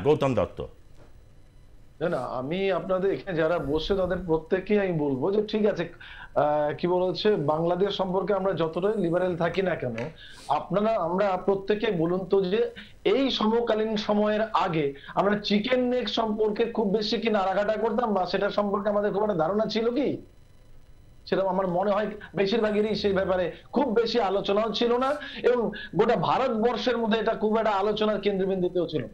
গৌতম দত্ত। না না, আমি আপনাদের এখানে যারা বসে তাদের প্রত্যেককেই আমি বলবো যে ঠিক আছে, কি বলা হচ্ছে, বাংলাদেশ সম্পর্কে আমরা যতটাই লিবারেল থাকি না কেন, আমরা প্রত্যেকে বলুন তো যে এই সমকালীন সময়ের আগে আমরা চিকেন নেক সম্পর্কে খুব বেশি কি নাড়াঘাটা করতাম, বা সেটা সম্পর্কে আমাদের খুব একটা ধারণা ছিল কি? সেরকম আমার মনে হয় বেশিরভাগেরই সেই ব্যাপারে খুব বেশি আলোচনাও ছিল না, এবং গোটা ভারতবর্ষের মধ্যে এটা খুব একটা আলোচনার কেন্দ্রবিন্দুতেও ছিল।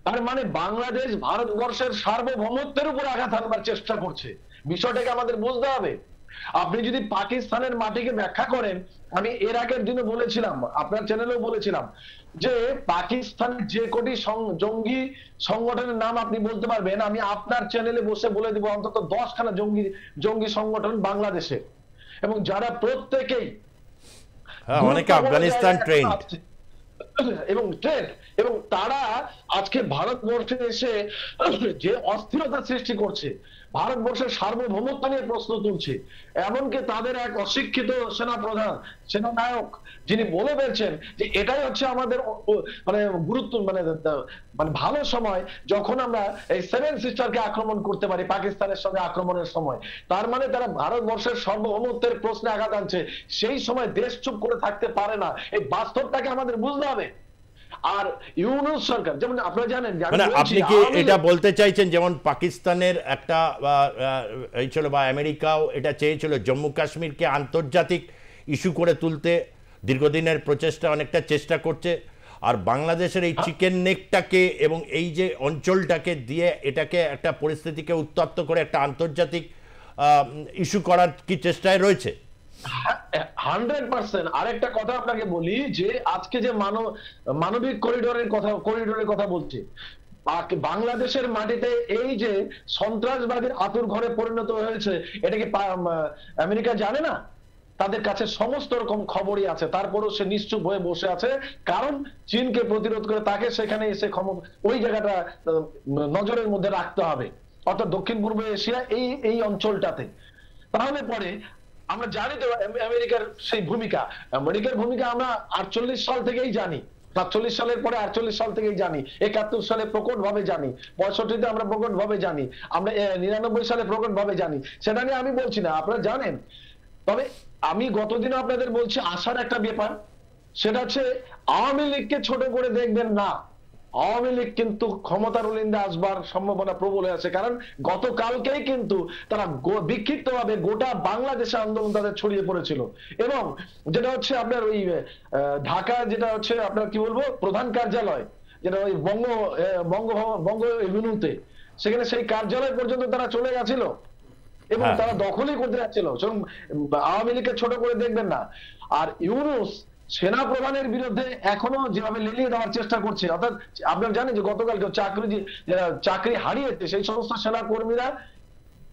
তার মানে বাংলাদেশ ভারতবর্ষের সার্বভৌমত্বের উপর আঘাত হানবার চেষ্টা করছে। বিষয়টাকে আমাদের বুঝতে হবে। আপনি যদি পাকিস্তানের মাটিকে ব্যাখ্যা করেন, আমি এর আগের দিনে বলেছিলাম, আপনার চ্যানেলেও বলেছিলাম, যে পাকিস্তানের যে কোটি জঙ্গি সংগঠনের নাম আপনি বলতে পারবেন, আমি আপনার চ্যানেলে বসে বলে দিব অন্তত 10খানা জঙ্গি সংগঠন বাংলাদেশে, এবং যারা প্রত্যেকেই অনেকে আফগানিস্তান ট্রেন্ড এবং ট্রেড, এবং তারা আজকে ভারতবর্ষে এসে যে অস্থিরতা সৃষ্টি করছে, ভারতবর্ষের সার্বভৌমত্ব নিয়ে প্রশ্ন তুলছে, এমনকি তাদের এক অশিক্ষিত সেনাপ্রধান, সেনানায়ক, যিনি বলে পেয়েছেন যে এটাই হচ্ছে আমাদের মানে গুরুত্ব, মানে ভালো সময় যখন আমরা এই সেভেন সিস্টারকে আক্রমণ করতে পারি পাকিস্তানের সঙ্গে আক্রমণের সময়। তার মানে তারা ভারতবর্ষের সার্বভৌমত্বের প্রশ্নে আঘাত আনছে। সেই সময় দেশ চুপ করে থাকতে পারে না, এই বাস্তবটাকে আমাদের বুঝতে হবে। আর ইউনূস সরকার, যেমন আপনারা জানেন, মানে আপনি কি এটা বলতে চাইছেন যেমন পাকিস্তানের একটা এই ছিল, বা আমেরিকাও এটা চেয়েছিল জম্মু কাশ্মীরকে আন্তর্জাতিক ইস্যু করে তুলতে, দীর্ঘদিনের প্রচেষ্টা, অনেকটা চেষ্টা করছে, আর বাংলাদেশের এই চিকেন নেকটাকে এবং এই যে অঞ্চলটাকে দিয়ে এটাকে একটা পরিস্থিতিকে উত্তপ্ত করে একটা আন্তর্জাতিক ইস্যু করার কি চেষ্টায় রয়েছে? 100%। আরেকটা কথা আপনাকে বলি, যে আজকে যে মানবিক করিডোরের কথা বলছে, বাংলাদেশের মাটিতে এই যে সন্ত্রাসবাদীর আতুর ঘরে পরিণত হয়েছে, এটা কি আমেরিকা জানে না? তাদের কাছে সমস্ত রকম খবরই আছে, তারপরও সে নিশ্চুপ হয়ে বসে আছে, কারণ চীনকে প্রতিরোধ করে তাকে সেখানে এসে ওই জায়গাটা নজরের মধ্যে রাখতে হবে, অর্থাৎ দক্ষিণ পূর্ব এশিয়া এই অঞ্চলটাতে। তাহলে পরে আমরা জানি তো আমেরিকার সেই ভূমিকা, আমরা 48 সাল থেকেই জানি, 47 সালের পরে 48 সাল থেকেই জানি, 71 সালে প্রকট ভাবে জানি, 65-তে আমরা প্রকট ভাবে জানি, আমরা 99 সালে প্রকট ভাবে জানি। সেটা নিয়ে আমি বলছি না, আপনারা জানেন। তবে আমি গতদিন আপনাদের বলছি আশার একটা ব্যাপার, সেটা হচ্ছে আওয়ামী লীগকে ছোট করে দেখবেন না। আওয়ামী লীগ কিন্তু ক্ষমতার অলিন্দে আসবার সম্ভাবনা প্রবল আছে, কারণ গতকালকেই কিন্তু তারা বিক্ষিপ্ত ভাবে গোটা বাংলাদেশে আন্দোলন তাদের ছড়িয়ে পড়েছিল, এবং যেটা হচ্ছে আপনার ওই ঢাকা, যেটা হচ্ছে আপনার কি বলবো প্রধান কার্যালয়, যেটা ওই বঙ্গ এভিনিউতে, সেখানে সেই কার্যালয় পর্যন্ত তারা চলে গেছিল, এবং তারা দখলই করতে যাচ্ছিল। আওয়ামী লীগকে ছোট করে দেখবেন না। আর ইউনূস সেনা প্রধানের বিরুদ্ধে এখনো যেভাবে লেলিয়ে দেওয়ার চেষ্টা করছে, অর্থাৎ আপনারা জানেন যে গতকালকে চাকরি হারিয়েছে সেই সমস্ত সেনা কর্মীরা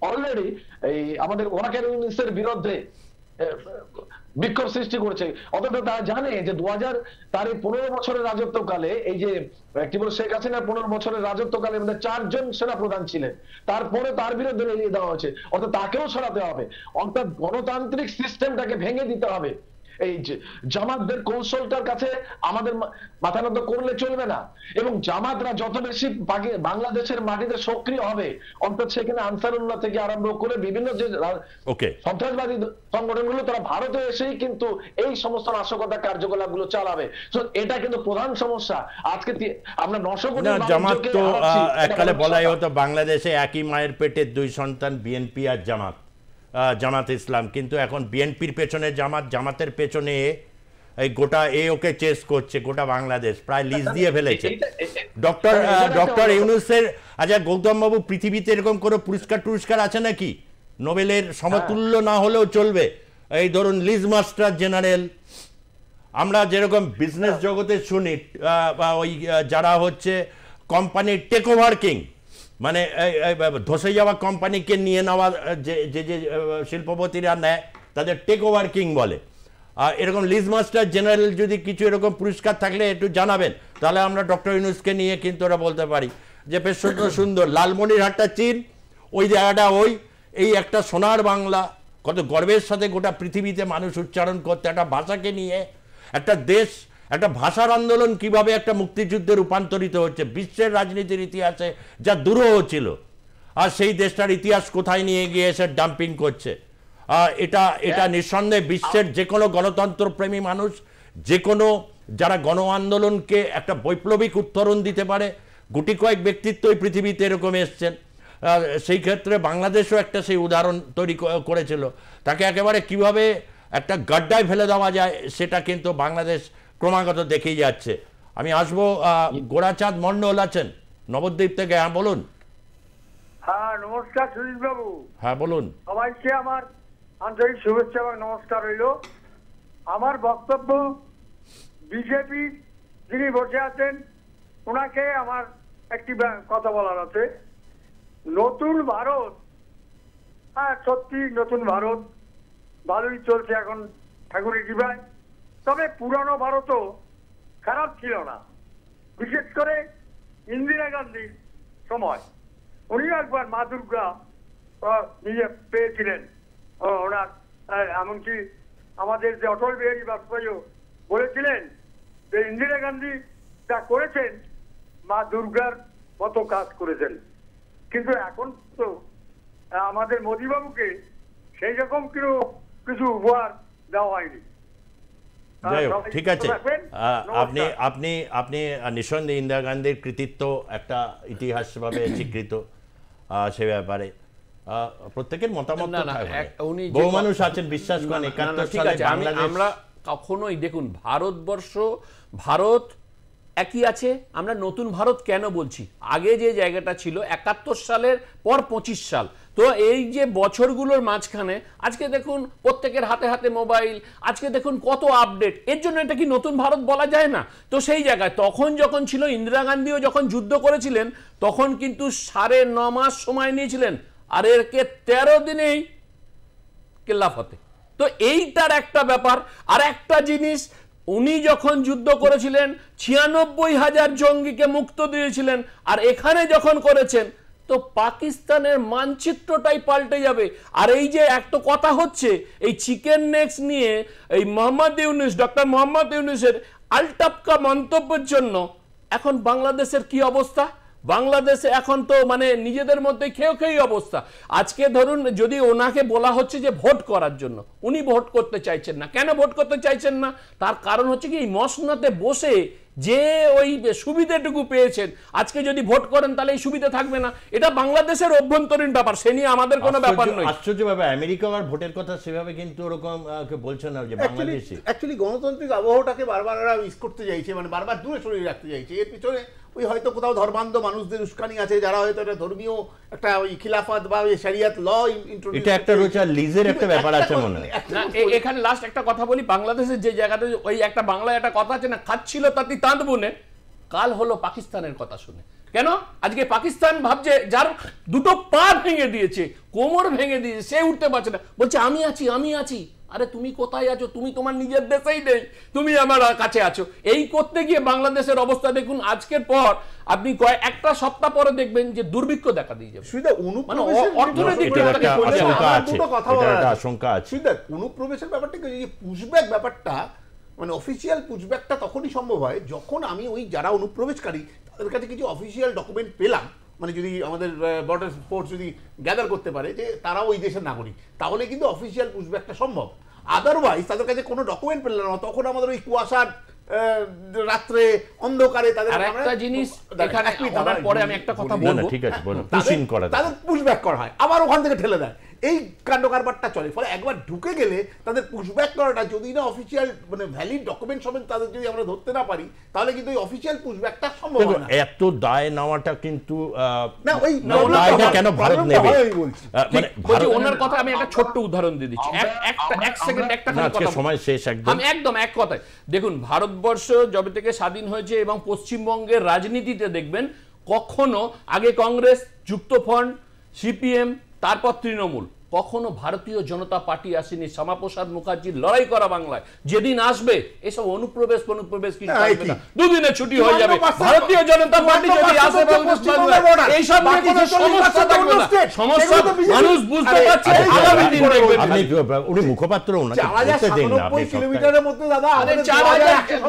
অলরেডি এই আমাদের ওয়াকার ইউনূসের বিরুদ্ধে বিক্ষোভ সৃষ্টি করেছে, অথচ তারা জানে যে 2000 তার এই 15 বছরের রাজত্বকালে, এই যে কি বলে শেখ হাসিনার 15 বছরের রাজত্বকালে মধ্যে 4 জন সেনা প্রধান ছিলেন, তারপরে তার বিরুদ্ধে লেলিয়ে দেওয়া হয়েছে, অর্থাৎ তাকেও সরাতে হবে, অর্থাৎ গণতান্ত্রিক সিস্টেমটাকে ভেঙে দিতে হবে। এই জামাতদের কৌশলটার কাছে আমাদের মাথা নত করলে চলবে না, এবং জামাতরা যত বেশি বাংলাদেশের মাটিতে সক্রিয় হবে, অন্তত সেখানে আনসারুল্লাহ থেকে আরম্ভ করে বিভিন্ন যে সন্ত্রাসবাদী সংগঠনগুলো, তারা ভারতে এসেই কিন্তু এই সমস্ত নাশকতা কার্যকলাপ গুলো চালাবে। এটা কিন্তু প্রধান সমস্যা। আজকে আমরা 900 কোটি জামাত তো এককালে বলাই হতো বাংলাদেশে একই মায়ের পেটের 2 সন্তান, বিএনপি আর জামাত ইসলাম, কিন্তু এখন বিএনপির পেছনে জামাতের পেছনে এই গোটা ওকে চেস করছে, গোটা বাংলাদেশ প্রায় লিজ দিয়ে ফেলেছে ডক্টর ইউনূসের। আচ্ছা গৌতম বাবু, পৃথিবীতে এরকম কোনো পুরস্কার আছে নাকি নোবেলের সমতুল্য না হলেও চলবে? এই ধরুন লিজ মাস্টার জেনারেল, আমরা যেরকম বিজনেস জগতে শুনি ওই যারা হচ্ছে কোম্পানির টেক ওভার কিং, মানে ধসে যাওয়া কোম্পানিকে নিয়ে নেওয়া যে শিল্পপতিরা নেয় তাদের টেক ওভার কিং বলে। আর এরকম লিজ মাস্টার জেনারেল যদি কিছু এরকম পুরস্কার থাকলে একটু জানাবেন, তাহলে আমরা ডক্টর ইউনূসকে নিয়ে কিন্তু ওরা বলতে পারি যে বেশ সুন্দর লালমনিরহাটটা চীন, ওই জায়গাটা এই একটা সোনার বাংলা, কত গর্বের সাথে গোটা পৃথিবীতে মানুষ উচ্চারণ করতে, একটা ভাষাকে নিয়ে একটা দেশ একটা ভাষার আন্দোলন কিভাবে একটা মুক্তিযুদ্ধে রূপান্তরিত হচ্ছে বিশ্বের রাজনীতির ইতিহাসে যা দুরূহ ছিল, আর সেই দেশটার ইতিহাস কোথায় নিয়ে গিয়ে এসে ডাম্পিং করছে। এটা নিঃসন্দেহে বিশ্বের যে কোনো গণতন্ত্রপ্রেমী মানুষ, যে কোনো যারা গণ আন্দোলনকে একটা বৈপ্লবিক উত্তরণ দিতে পারে, গুটি কয়েক ব্যক্তিত্বই পৃথিবীতে এরকম এসছেন। সেই ক্ষেত্রে বাংলাদেশও একটা সেই উদাহরণ তৈরি করেছিল। তাকে একেবারে কিভাবে একটা গাড্ডায় ফেলে দেওয়া যায় সেটা কিন্তু বাংলাদেশ ক্রমাগত দেখেই যাচ্ছে। আমি আসবো গোড়াচাঁদ মন্ডল আছেন নবদ্বীপ থেকে। হ্যাঁ বলুন। হ্যাঁ নমস্কার সুজিত বাবু। হ্যাঁ বলুন। সবাইকে আমার আন্তরিক শুভেচ্ছা এবং নমস্কার রইল। আমার বক্তব্য, বিজেপি যিনি বসে আছেন ওনাকে আমার একটি কথা বলার আছে। নতুন ভারত, হ্যাঁ সত্যি নতুন ভারত ভালোই চলছে এখন ঠাকুরের কৃপায়, তবে পুরানো ভারতও খারাপ ছিল না। বিশেষ করে ইন্দিরা গান্ধীর সময় উনিও একবার মা দুর্গা নিজে পেয়েছিলেন ওনার, এমনকি আমাদের যে অটল বিহারী বাজপেয়ীও বলেছিলেন যে ইন্দিরা গান্ধী যা করেছেন মা দুর্গার মতো কাজ করেছেন। কিন্তু এখন তো আমাদের মোদীবাবুকে সেই রকম কিছু উপহার দেওয়া হয়নি। যাই হোক, ঠিক আছে। আপনি আপনি নিঃসন্দেহে ইন্দিরা গান্ধীর কৃতিত্ব একটা ইতিহাসভাবে স্বীকৃত, সে ব্যাপারে প্রত্যেকের মতামত বহু মানুষ আছেন বিশ্বাস করেন 71 সালে বাংলাদেশ। আমরা কখনোই দেখুন ভারত একই আছে। আমরা নতুন ভারত কেন বলছি, আগে যে জায়গাটা ছিল 71 সালের পর 25 সাল, তো এই যে বছরগুলোর মাঝখানে আজকে দেখুন প্রত্যেকের হাতে হাতে মোবাইল, আজকে দেখুন কত আপডেট, এর জন্য এটা কি নতুন ভারত বলা যায় না? তো সেই জায়গায় তখন যখন ছিল, ইন্দিরা গান্ধীও যখন যুদ্ধ করেছিলেন তখন কিন্তু 9.5 মাস সময় নিয়েছিলেন, আর এরকে 13 দিনেই খেলাফতে। তো এইটার একটা ব্যাপার। আর একটা জিনিস, উনি যখন যুদ্ধ করেছিলেন 96,000 জঙ্গিকে মুক্ত দিয়েছিলেন, আর এখানে যখন করেছেন তো পাকিস্তানের মানচিত্রটাই পাল্টে যাবে। আর এই যে একটা কথা হচ্ছে এই চিকেন নেক্স নিয়ে, এই ডক্টর মোহাম্মদ ইউনূসের আলটাপকা মন্তব্যের জন্য এখন বাংলাদেশের কি অবস্থা? বাংলাদেশে এখন তো মানে নিজেদের মধ্যে খেয়ে অবস্থা। আজকে ধরুন যদি ওনাকে বলা হচ্ছে যে ভোট করার জন্য, উনি ভোট করতে চাইছেন না। কেন ভোট করতে চাইছেন না? তার কারণ হচ্ছে কি, এই মসনদে বসে যে ওই সুবিধাটুকু পেয়েছেন, আজকে যদি ভোট করেন তাহলে এই সুবিধা থাকবে না। এটা বাংলাদেশের অভ্যন্তরীণ ব্যাপার, সে নিয়ে আমাদের কোনো ব্যাপার নয়। আশ্চর্যভাবে আমেরিকা আর ভোটের কথা সেভাবে কিন্তু ওরকম বলছে না যে বাংলাদেশে অ্যাকচুয়ালি গণতান্ত্রিক আবহাওয়াটাকে বারবার মিস করতে চাইছে, মানে বারবার দূরে সরিয়ে রাখতে চাইছে। এর পিছনে ওই হয়তো কোথাও ধর্মান্ধ মানুষদের উস্কানি আছে, যারা হয়তো একটা ধর্মীয় একটা ওই খিলাফত বা ওই শরিয়াত ল ইন্ট্রোডিউস, এটা একটা রয়েছে লিজের একটা ব্যাপার আছে মনে হয়। এখানে লাস্ট একটা কথা বলি, বাংলাদেশের যে জায়গাটা ওই একটা বাংলায় একটা কথা আছে না, খাচ্ছিল তাতি তাঁত বুনে, কাল হলো পাকিস্তানের কথা শুনে। কেন আজকে পাকিস্তান ভাবছে, যার দুটো পা ভেঙে দিয়েছে, কোমর ভেঙে দিয়েছে, সে উঠতে পারছে না, বলছে আমি আছি। আরে তুমি কোথায় আছো? তুমি তোমার নিজের দেশেই নেই, তুমি আমার কাছে আছো। এই করতে গিয়ে বাংলাদেশের অবস্থা দেখুন, আজকের পর আপনি একটা সপ্তাহ পরে দেখবেন যে দুর্ভিক্ষ দেখা দিয়ে যাবে। অনুপ্রবেশের ব্যাপারটা পুশব্যাক ব্যাপারটা, মানে অফিসিয়াল পুশব্যাকটা তখনই সম্ভব হয় যখন আমি ওই যারা অনুপ্রবেশকারী তাদের কাছে কিছু অফিসিয়াল ডকুমেন্ট পেলাম, মানে যদি আমাদের বর্ডার ফোর্স যদি গ্যাদার করতে পারে যে তারা ওই দেশের নাগরিক, তাহলে কিন্তু অফিসিয়াল পুশব্যাকটা সম্ভব। আদারওয়াইজ তাদের কাছে কোনো ডকুমেন্ট পেলাম না, তখন আমাদের ওই কুয়াশার রাত্রে অন্ধকারে তাদের একটা জিনিস এখানে পরে আমি একটা কথা বলবো, ঠিক আছে বলুন, তাদের পুশব্যাক করা হয়, আবার ওখান থেকে ঠেলে দেয়, এই কাণ্ড কারবারটা চলে। ফলে একবার ঢুকে গেলে তাদের পুশব্যাক করাটা, যদি না অফিসিয়াল মানে ভ্যালিড ডকুমেন্ট সমেত তাদের যদি আমরা ধরতে না পারি, তাহলে কিন্তু ওই অফিসিয়াল পুশব্যাকটা সম্ভব হয় না। এত দায় নেওয়াটা কিন্তু না, ওই দায়টা কেন ভারত নেবে? মানে ওনার কথা আমি একটা ছোট্ট উদাহরণ দিয়ে দিচ্ছি, এক সেকেন্ড একটা কথা, সময় শেষ একদম। আমি একদম এক কথায় দেখুন, ভারতবর্ষ যবে থেকে স্বাধীন হয়েছে এবং পশ্চিমবঙ্গের রাজনীতিতে দেখবেন কখনো আগে কংগ্রেস, যুক্তফ্রন্ট, সিপিএম, তারপর তৃণমূল, কখনো ভারতীয় জনতা পার্টি আসেনি শ্যামাপ্রসাদ মুখার্জির লড়াই করা বাংলায়। যেদিন আসবে এসব অনুপ্রবেশ কিছু আসবে না, দুদিনে ছুটি হয়ে যাবে। ভারতীয় জনতা পার্টি যদি আসে এইসব নিয়ে কোনো সমস্যা থাকবে না। সমস্যা মানুষ বুঝতে পারছে, আগামী দিন দেখবে। আপনি উনি মুখপাত্র, ওনাকে বলতে দিন না। আপনি কিলোমিটারের মধ্যে দাদা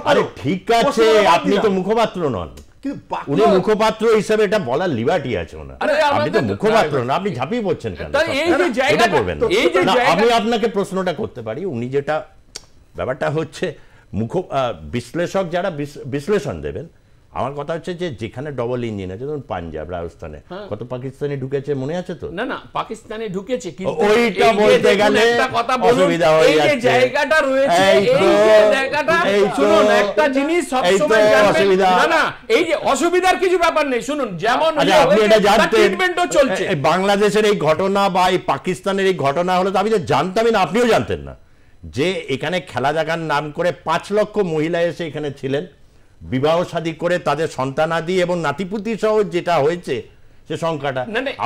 আরে ঠিক আছে, আপনি তো মুখপাত্র নন, উনি মুখপাত্র হিসেবে এটা বলার লিবার্টি আছে ওনার। আপনি তো মুখপাত্র না, আপনি ঝাঁপিয়ে পড়ছেন কেন? আমি আপনাকে প্রশ্নটা করতে পারি, উনি যেটা ব্যাপারটা হচ্ছে বিশ্লেষক যারা বিশ্লেষণ দেবেন, আমার কথা হচ্ছে যে যেখানে ডবল ইঞ্জিন আছে, ধরুন পাঞ্জাব, রাজস্থানে কত পাকিস্তানি ঢুকেছে মনে আছে তো? না পাকিস্তানে ঢুকেছে, ওইটা বলতে গেলে অসুবিধা হয়ে যাচ্ছে। এই জায়গাটা রয়েছে, এই জায়গাটা শুনুন, একটা জিনিস সব সময় জানবেন না, এই যে অসুবিধার কিছু ব্যাপার নেই। শুনুন, যেমন আপনি এটা জানতেন ট্রিটমেন্টও চলছে, বাংলাদেশের এই ঘটনা বা এই পাকিস্তানের এই ঘটনা হলো তো আমি তো জানতামই না, আপনিও জানতেন না, যে এখানে খেলা দেখার নাম করে 5 লক্ষ মহিলা এসে এখানে ছিলেন, বিবাহ শাদী করে তাদের সন্তানাদি এবং নাতিপুতি সহ যেটা হয়েছে সে সংখ্যাটা।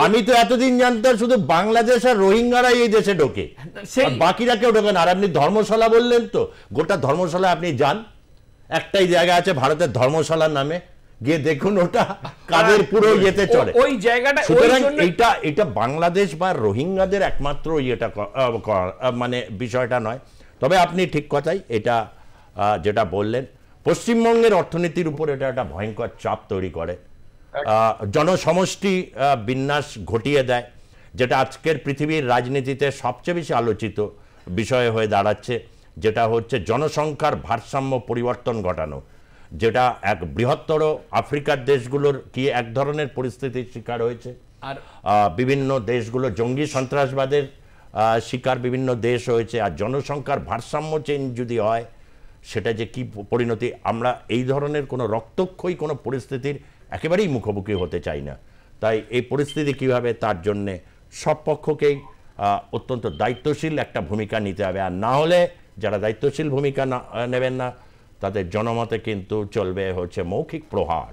আমি তো এতদিন জানতাম শুধু বাংলাদেশ আর রোহিঙ্গারাই এই দেশে ঢোকে, বাকিরা কেউ ঢোকে না। আর আপনি ধর্মশালা বললেন, তো গোটা ধর্মশালা আপনি যান, একটাই জায়গা আছে ভারতের ধর্মশালার নামে, গিয়ে দেখুন ওটা কাদের পুরো ইয়েতে চলে ওই জায়গাটা। সুতরাং এটা বাংলাদেশ বা রোহিঙ্গাদের একমাত্র ইয়েটা মানে বিষয়টা নয়। তবে আপনি ঠিক কথাই এটা যেটা বললেন, পশ্চিমবঙ্গের অর্থনীতির উপর এটা একটা ভয়ঙ্কর চাপ তৈরি করে, জনসমষ্টি বিন্যাস ঘটিয়ে দেয়, যেটা আজকের পৃথিবীর রাজনীতিতে সবচেয়ে বেশি আলোচিত বিষয় হয়ে দাঁড়াচ্ছে, যেটা হচ্ছে জনসংখ্যার ভারসাম্য পরিবর্তন ঘটানো, যেটা এক বৃহত্তর আফ্রিকার দেশগুলোর কি এক ধরনের পরিস্থিতির শিকার হয়েছে। আর বিভিন্ন দেশগুলো জঙ্গি সন্ত্রাসবাদের শিকার বিভিন্ন দেশ হয়েছে। আর জনসংখ্যার ভারসাম্য চেঞ্জ যদি হয়, সেটা যে কি পরিণতি, আমরা এই ধরনের কোনো রক্তক্ষয়ী কোনো পরিস্থিতির একেবারেই মুখোমুখি হতে চাই না। তাই এই পরিস্থিতি কীভাবে, তার জন্যে সব পক্ষকেই অত্যন্ত দায়িত্বশীল একটা ভূমিকা নিতে হবে। আর না হলে যারা দায়িত্বশীল ভূমিকা নেবেন না, তাদের জনমতে কিন্তু চলবে হচ্ছে মৌখিক প্রহার।